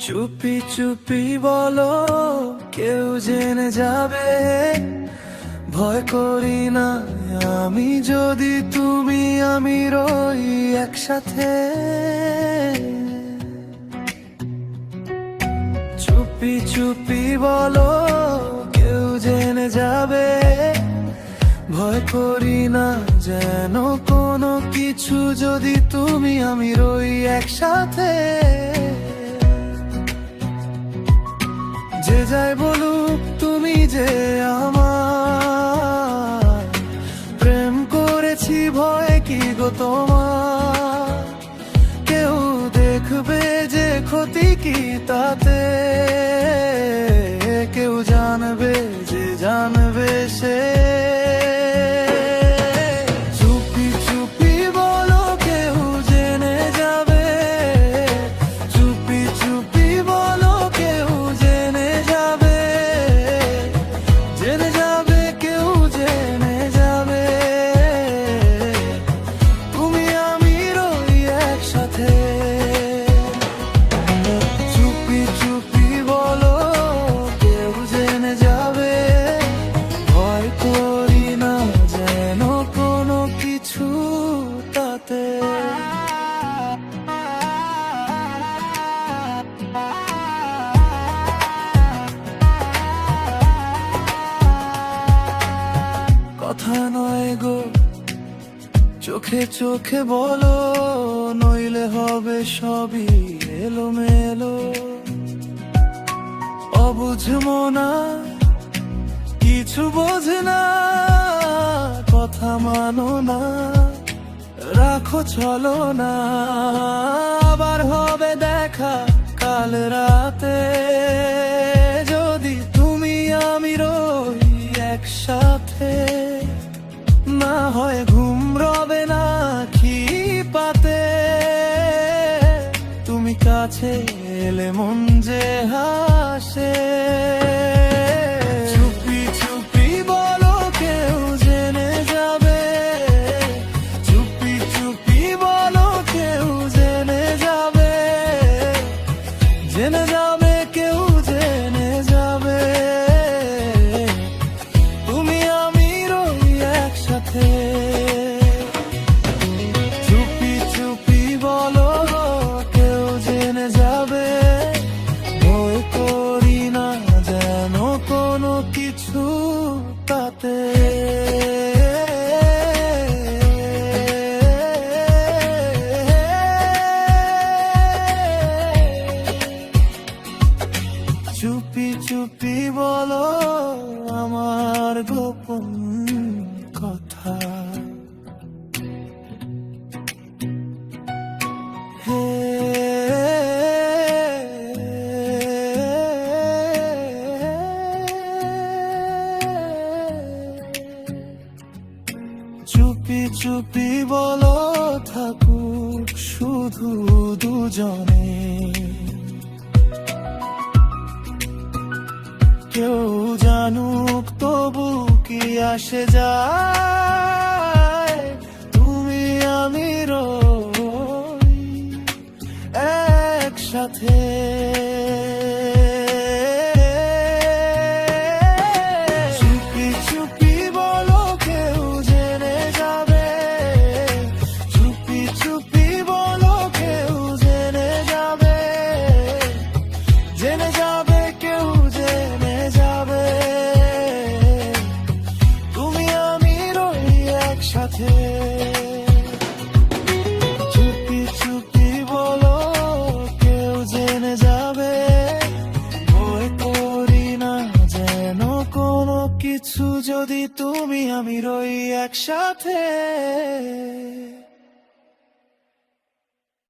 চুপি চুপি বলো, কেউ জেনে যাবে, ভয় করি না আমি যদি তুমি আমি রই একসাথে। চুপি চুপি বলো, কেউ জেনে যাবে, ভয় করি না যেন কোনো কিছু যদি তুমি আমি রই একসাথে। যে যাই বলুক তুমি যে আমার, প্রেম করেছি ভয় কি গো তোমার, কেউ দেখবে যে ক্ষতি কি তাতে, কেউ জানবে যে জানবে সে। চুপি চুপি বলো, কেউ জেনে যাবে, চুপি চুপি বলো, কেউ জেনে যাবে, জেনে যাবে, কেউ জেনে যাবে, তুমি আমি রই একসাথে। চুপি চুপি বলো, কেউ জেনে যাবে, ভয় করি না যেন কোনো কিছু তাতে। কথা নয় গো, চোখে চোখে বলো, নইলে হবে সবই এলোমেলো। অবুঝ মনা কিছু বোঝে না, কথা মানো না, রাখো চলো না, আবার হবে দেখা কাল রাতে, যদি তুমি আমি রই একসাথে। না হয় ঘুম রবে না কি পাতে, তুমি কাছে এলে মন যে হাসে। চুপি চুপি বলো, কেউ জেনে যাবে, চুপি চুপি বলো, কেউ জেনে যাবে, জেনে যাবে, কেউ জেনে যাবে, তুমি আমি রই একসাথে। চুপি চুপি বলো, কেউ জেনে যাবে, ভয় করি না যেন কোনো কিছু তাতে। চুপি চুপি বলো আমার গোপন কথা, হে চুপি চুপি বলো, থাকুক শুধু দুজনে, কেউ জানুক তবু কি আসে যায়, তুমি আমি রই একসাথে। চুপি চুপি বলো, কেউ জেনে যাবে, চুপি চুপি বলো, কেউ জেনে যাবে, জেনে যাবে, কেউ জেনে যাবে, তুমি আমি রই একসাথে। চুপি চুপি বলো, কেউ জেনে যাবে, ভয় করি না যেন কোনো কিছু যদি তুমি আমি রই একসাথে।